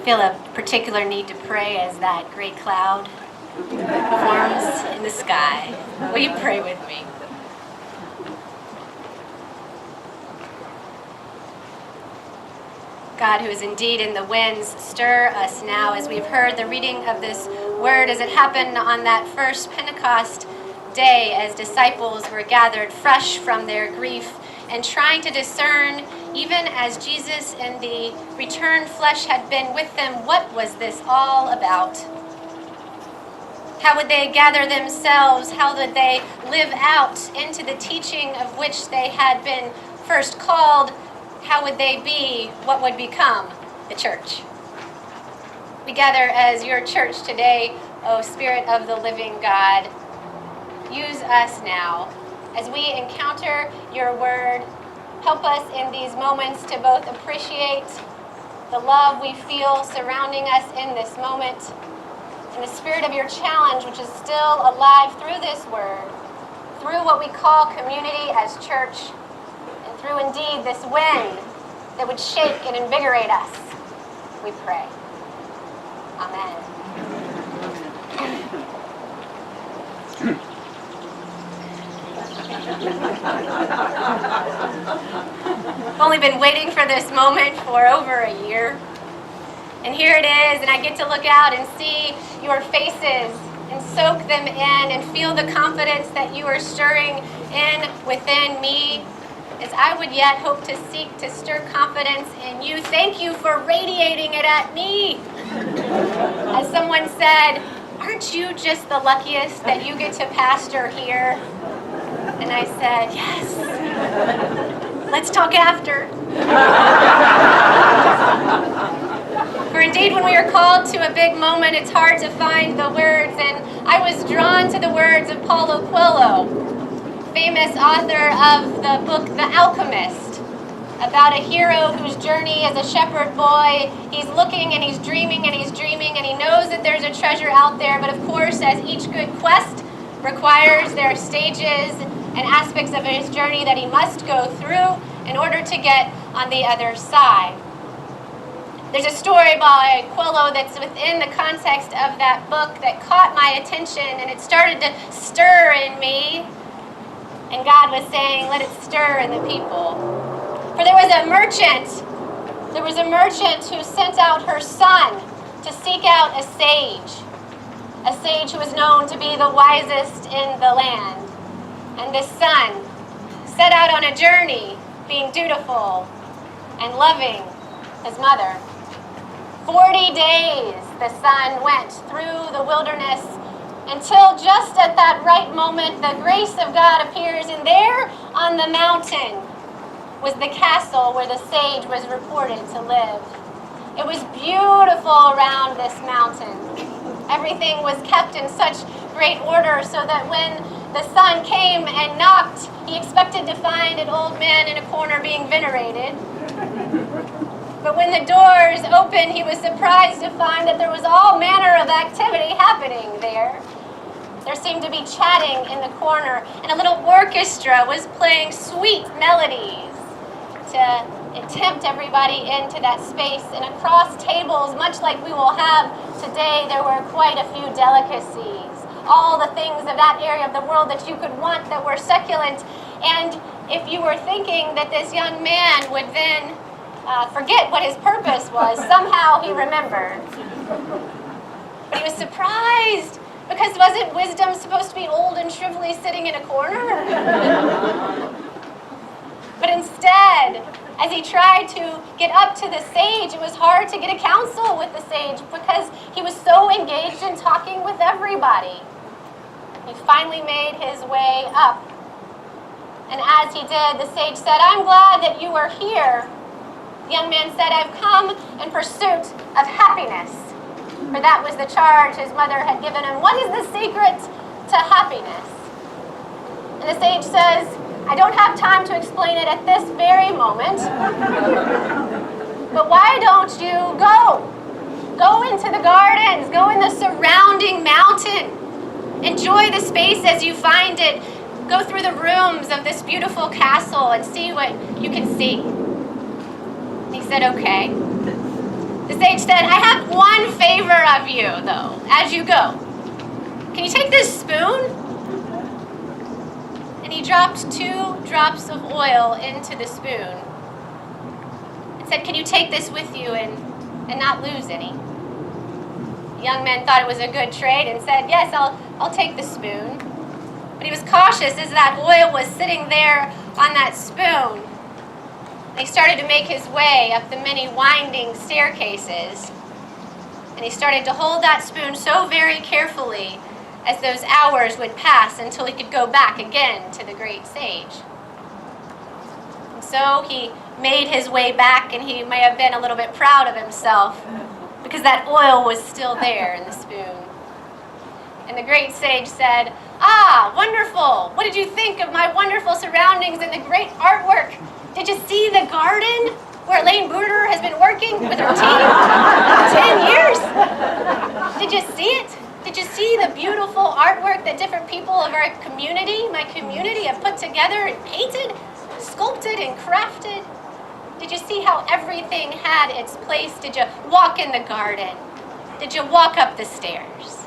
feel a particular need to pray as that great cloud forms in the sky. Will you pray with me? God, who is indeed in the winds, stir us now as we've heard the reading of this word as it happened on that first Pentecost day as disciples were gathered fresh from their grief and trying to discern, even as Jesus in the returned flesh had been with them, what was this all about? How would they gather themselves? How would they live out into the teaching of which they had been first called? How would they be what would become the church? We gather as your church today, O Spirit of the living God. Use us now as we encounter your word. Help us in these moments to both appreciate the love we feel surrounding us in this moment and the spirit of your challenge, which is still alive through this word, through what we call community as church, and through indeed this wind that would shake and invigorate us. We pray. Amen. I've only been waiting for this moment for over a year. And here it is, and I get to look out and see your faces and soak them in and feel the confidence that you are stirring in within me, as I would yet hope to seek to stir confidence in you. Thank you for radiating it at me. As someone said, aren't you just the luckiest that you get to pastor here? And I said, yes. Let's talk after. For indeed, when we are called to a big moment, it's hard to find the words. And I was drawn to the words of Paulo Coelho, famous author of the book The Alchemist, about a hero whose journey as a shepherd boy, he's looking and he's dreaming and he's dreaming and he knows that there's a treasure out there, but of course, as each good quest requires, there are stages and aspects of his journey that he must go through in order to get on the other side. There's a story by Coelho that's within the context of that book that caught my attention, and it started to stir in me. And God was saying, let it stir in the people. For there was a merchant who sent out her son to seek out a sage who was known to be the wisest in the land. And this son set out on a journey, being dutiful and loving his mother. 40 days the son went through the wilderness until just at that right moment, the grace of God appears, and there on the mountain was the castle where the sage was reported to live. It was beautiful around this mountain. Everything was kept in such great order so that when the son came and knocked, he expected to find an old man in a corner being venerated. But when the doors opened, he was surprised to find that there was all manner of activity happening there. There seemed to be chatting in the corner, and a little orchestra was playing sweet melodies to tempt everybody into that space. And across tables, much like we will have today, there were quite a few delicacies. All the things of that area of the world that you could want that were succulent. And if you were thinking that this young man would then forget what his purpose was, somehow he remembered. But he was surprised, because wasn't wisdom supposed to be old and shrivelly sitting in a corner? But instead, as he tried to get up to the sage, it was hard to get a counsel with the sage because he was so engaged in talking with everybody. He finally made his way up. And as he did, the sage said, I'm glad that you are here. The young man said, I've come in pursuit of happiness. For that was the charge his mother had given him. What is the secret to happiness? And the sage says, I don't have time to explain it at this very moment. But why don't you go? Go into the gardens. Go in the surrounding mountain. Enjoy the space as you find it. Go through the rooms of this beautiful castle and see what you can see. He said, okay. The sage said, I have one favor of you, though, as you go. Can you take this spoon? And he dropped 2 drops of oil into the spoon and said, can you take this with you and not lose any? The young man thought it was a good trade and said, yes, I'll take the spoon. But he was cautious as that oil was sitting there on that spoon. And he started to make his way up the many winding staircases. And he started to hold that spoon so very carefully as those hours would pass until he could go back again to the great sage. And so he made his way back, and he may have been a little bit proud of himself because that oil was still there in the spoon. And the great sage said, ah, wonderful. What did you think of my wonderful surroundings and the great artwork? Did you see the garden where Elaine Bruder has been working with her team for 10 years? Did you see it? Did you see the beautiful artwork that different people of our community, my community, have put together and painted, sculpted, and crafted? Did you see how everything had its place? Did you walk in the garden? Did you walk up the stairs?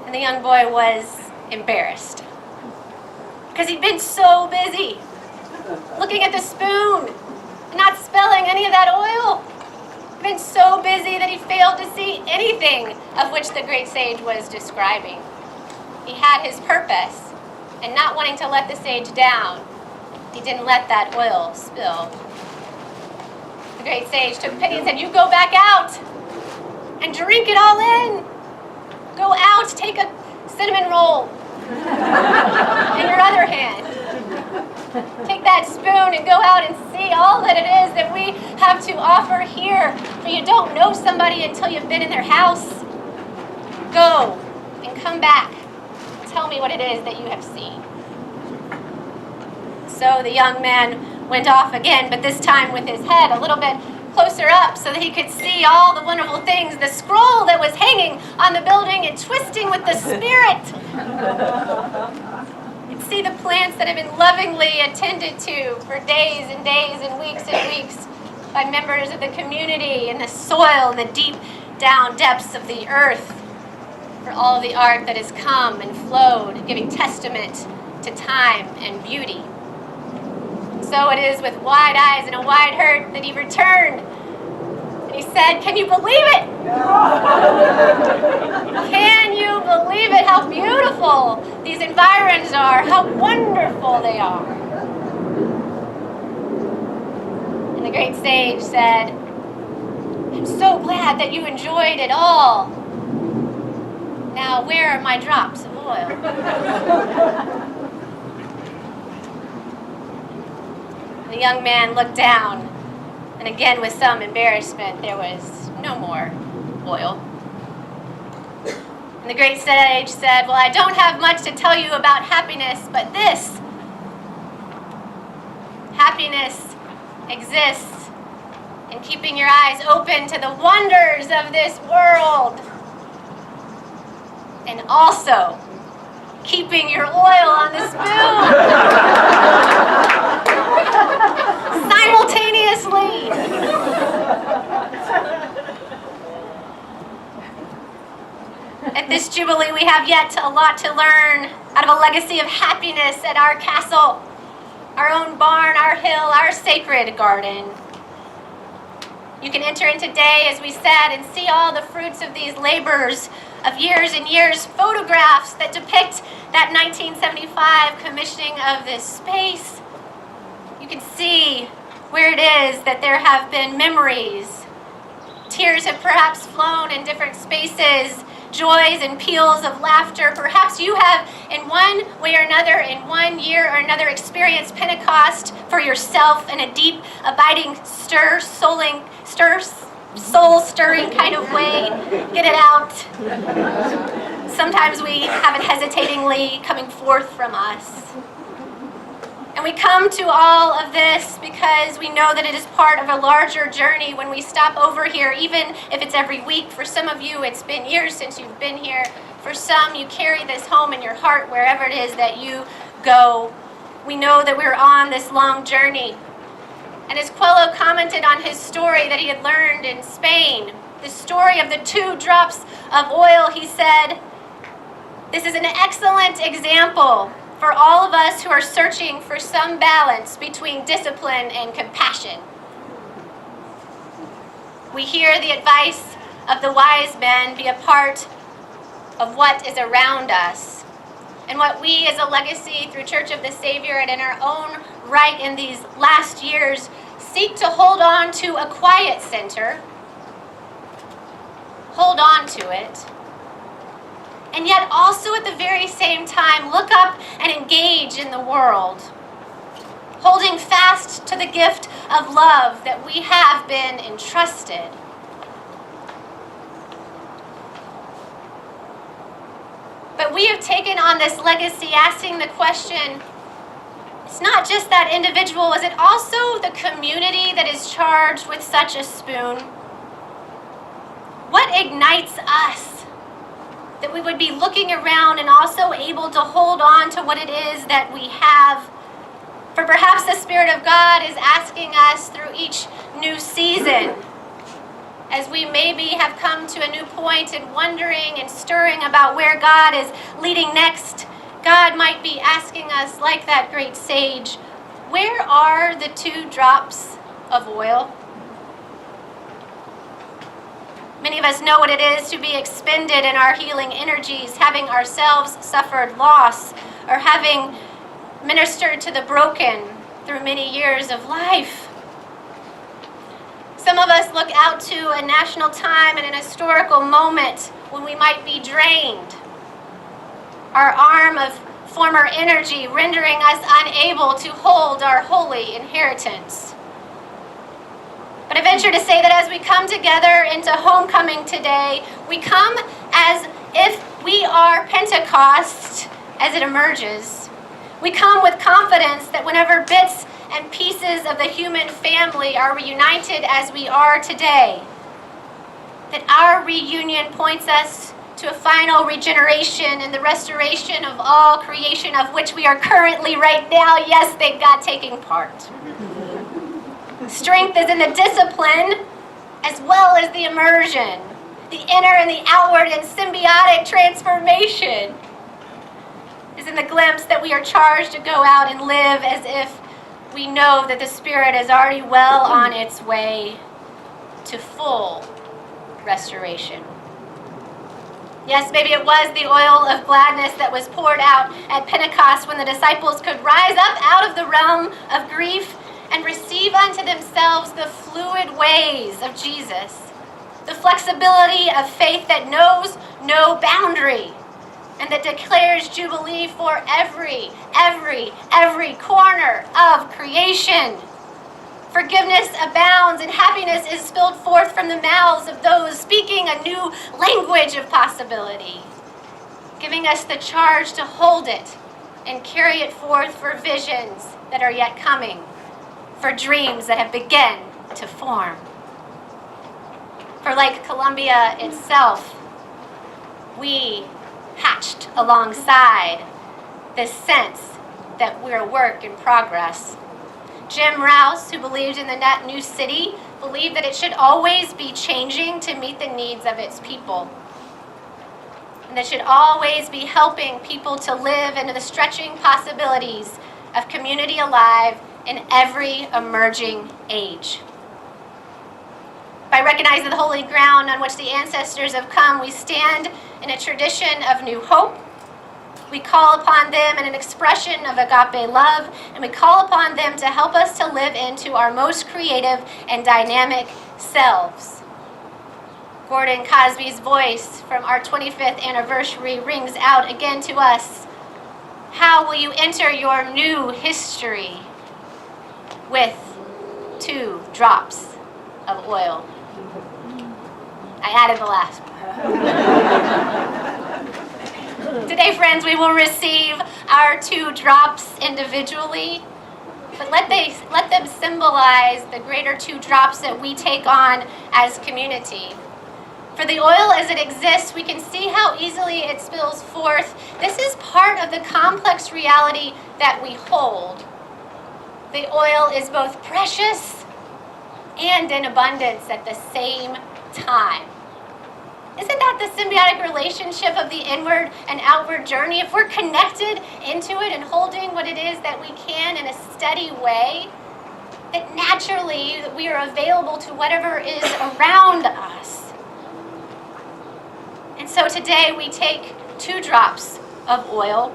And the young boy was embarrassed because he'd been so busy looking at the spoon and not spilling any of that oil. Been so busy that he failed to see anything of which the great sage was describing. He had his purpose, and not wanting to let the sage down, he didn't let that oil spill. The great sage took pity and said, you go back out and drink it all in. Go out, take a cinnamon roll in your other hand. Take that spoon and go out and see all that it is that we have to offer here. For you don't know somebody until you've been in their house. Go and come back. Tell me what it is that you have seen. So the young man went off again, but this time with his head a little bit closer up so that he could see all the wonderful things, the scroll that was hanging on the building and twisting with the spirit. See the plants that have been lovingly attended to for days and days and weeks by members of the community, and the soil and the deep down depths of the earth, for all of the art that has come and flowed, giving testament to time and beauty. So it is with wide eyes and a wide heart that he returned. And he said, can you believe it? Can you believe it? How beautiful these environs are. How wonderful they are. And the great sage said, I'm so glad that you enjoyed it all. Now, where are my drops of oil? The young man looked down, and again with some embarrassment, there was no more oil. And the great sage said, well, I don't have much to tell you about happiness, but this. Happiness exists in keeping your eyes open to the wonders of this world, and also keeping your oil on the spoon simultaneously. At this Jubilee, we have yet a lot to learn out of a legacy of happiness at our castle, our own barn, our hill, our sacred garden. You can enter in today, as we said, and see all the fruits of these labors of years and years, photographs that depict that 1975 commissioning of this space. You can see where it is that there have been memories. Tears have perhaps flown in different spaces, joys and peals of laughter. Perhaps you have, in one way or another, in one year or another, experienced Pentecost for yourself in a deep, abiding, soul-stirring kind of way. Get it out. Sometimes we have it hesitatingly coming forth from us. And we come to all of this because we know that it is part of a larger journey when we stop over here, even if it's every week. For some of you, it's been years since you've been here. For some, you carry this home in your heart wherever it is that you go. We know that we're on this long journey. And as Quello commented on his story that he had learned in Spain, the story of the 2 drops of oil, he said, "This is an excellent example for all of us who are searching for some balance between discipline and compassion." We hear the advice of the wise men be a part of what is around us, and what we as a legacy through Church of the Savior and in our own right in these last years seek to hold on to a quiet center, hold on to it, and yet also at the very same time look up and engage in the world, holding fast to the gift of love that we have been entrusted. But we have taken on this legacy asking the question, it's not just that individual, is it also the community that is charged with such a spoon? What ignites us that we would be looking around and also able to hold on to what it is that we have? For perhaps the Spirit of God is asking us through each new season, as we maybe have come to a new point and wondering and stirring about where God is leading next, God might be asking us, like that great sage, where are the 2 drops of oil? Many of us know what it is to be expended in our healing energies, having ourselves suffered loss, or having ministered to the broken through many years of life. Some of us look out to a national time and an historical moment when we might be drained, our arm of former energy rendering us unable to hold our holy inheritance. But I venture to say that as we come together into homecoming today, we come as if we are Pentecost as it emerges. We come with confidence that whenever bits and pieces of the human family are reunited as we are today, that our reunion points us to a final regeneration and the restoration of all creation, of which we are currently right now, yes, thank God, taking part. Strength is in the discipline as well as the immersion, the inner and the outward and symbiotic transformation is in the glimpse that we are charged to go out and live as if we know that the Spirit is already well on its way to full restoration. Yes, maybe it was the oil of gladness that was poured out at Pentecost when the disciples could rise up out of the realm of grief and receive unto themselves the fluid ways of Jesus, the flexibility of faith that knows no boundary, and that declares Jubilee for every corner of creation. Forgiveness abounds and happiness is spilled forth from the mouths of those speaking a new language of possibility, giving us the charge to hold it and carry it forth for visions that are yet coming, for dreams that have begun to form. For like Columbia itself, we hatched alongside this sense that we're a work in progress. Jim Rouse, who believed in the net new city, believed that it should always be changing to meet the needs of its people. And that should always be helping people to live into the stretching possibilities of community alive in every emerging age. By recognizing the holy ground on which the ancestors have come, we stand in a tradition of new hope. We call upon them in an expression of agape love, and we call upon them to help us to live into our most creative and dynamic selves. Gordon Cosby's voice from our 25th anniversary rings out again to us. How will you enter your new history? With 2 drops of oil. I added the last one. Today, friends, we will receive our 2 drops individually, but let them symbolize the greater 2 drops that we take on as community. For the oil as it exists, we can see how easily it spills forth. This is part of the complex reality that we hold. The oil is both precious and in abundance at the same time. Isn't that the symbiotic relationship of the inward and outward journey? If we're connected into it and holding what it is that we can in a steady way, that naturally we are available to whatever is around us. And so today we take 2 drops of oil.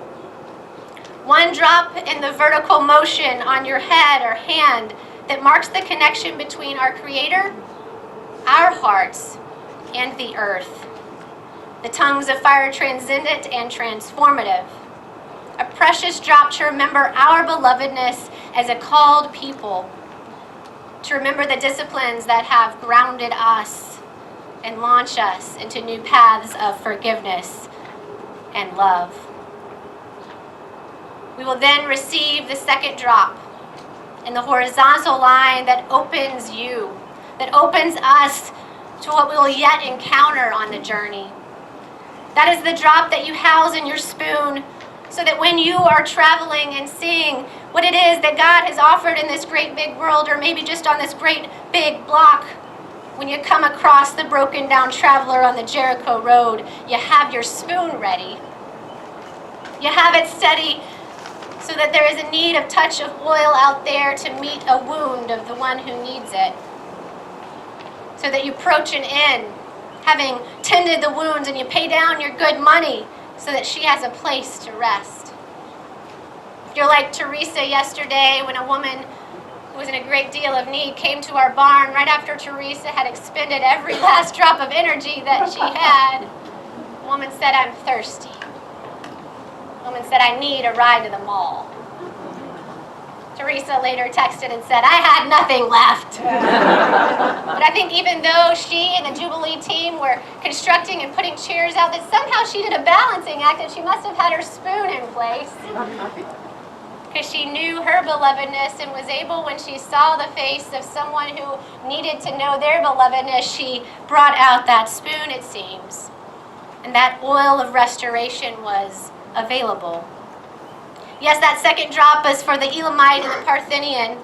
1 drop in the vertical motion on your head or hand that marks the connection between our Creator, our hearts, and the earth. The tongues of fire transcendent and transformative. A precious drop to remember our belovedness as a called people. To remember the disciplines that have grounded us and launch us into new paths of forgiveness and love. We will then receive the 2nd drop in the horizontal line that opens you, that opens us to what we will yet encounter on the journey. That is the drop that you house in your spoon, so that when you are traveling and seeing what it is that God has offered in this great big world, or maybe just on this great big block, when you come across the broken down traveler on the Jericho road, you have your spoon ready. You have it steady so that there is a need of touch of oil out there to meet a wound of the one who needs it. So that you approach an inn, having tended the wounds, and you pay down your good money so that she has a place to rest. If you're like Teresa yesterday, when a woman who was in a great deal of need came to our barn right after Teresa had expended every last drop of energy that she had, the woman said, "I'm thirsty." The woman said, "I need a ride to the mall." Teresa later texted and said, "I had nothing left." But I think even though she and the Jubilee team were constructing and putting chairs out, that somehow she did a balancing act, and she must have had her spoon in place. Because she knew her belovedness and was able, when she saw the face of someone who needed to know their belovedness, she brought out that spoon, it seems. And that oil of restoration was available. Yes, that 2nd drop is for the Elamite and the Parthenian,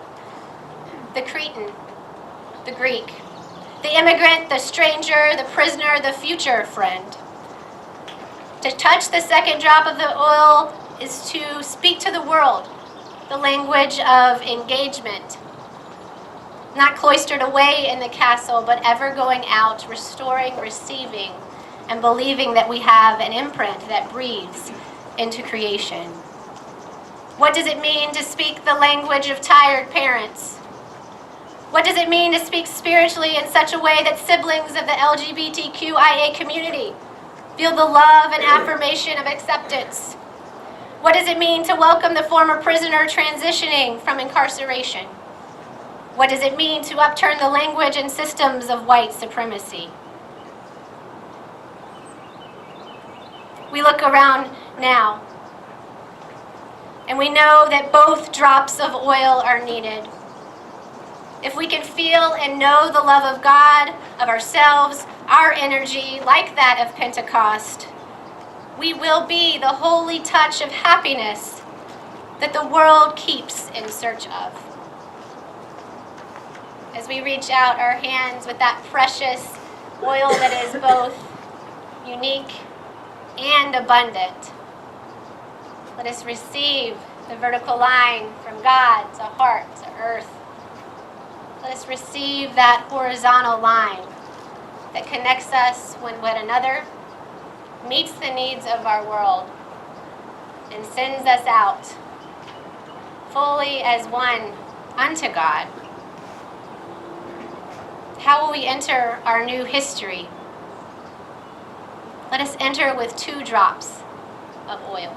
the Cretan, the Greek, the immigrant, the stranger, the prisoner, the future friend. To touch the 2nd drop of the oil is to speak to the world, the language of engagement. Not cloistered away in the castle, but ever going out, restoring, receiving, and believing that we have an imprint that breathes into creation. What does it mean to speak the language of tired parents? What does it mean to speak spiritually in such a way that siblings of the LGBTQIA community feel the love and affirmation of acceptance? What does it mean to welcome the former prisoner transitioning from incarceration? What does it mean to upturn the language and systems of white supremacy? We look around now, and we know that both drops of oil are needed. If we can feel and know the love of God, of ourselves, our energy, like that of Pentecost, we will be the holy touch of happiness that the world keeps in search of. As we reach out our hands with that precious oil that is both unique and abundant, let us receive the vertical line from God to heart to earth. Let us receive that horizontal line that connects us one with another, meets the needs of our world, and sends us out fully as one unto God. How will we enter our new history? Let us enter with 2 drops of oil.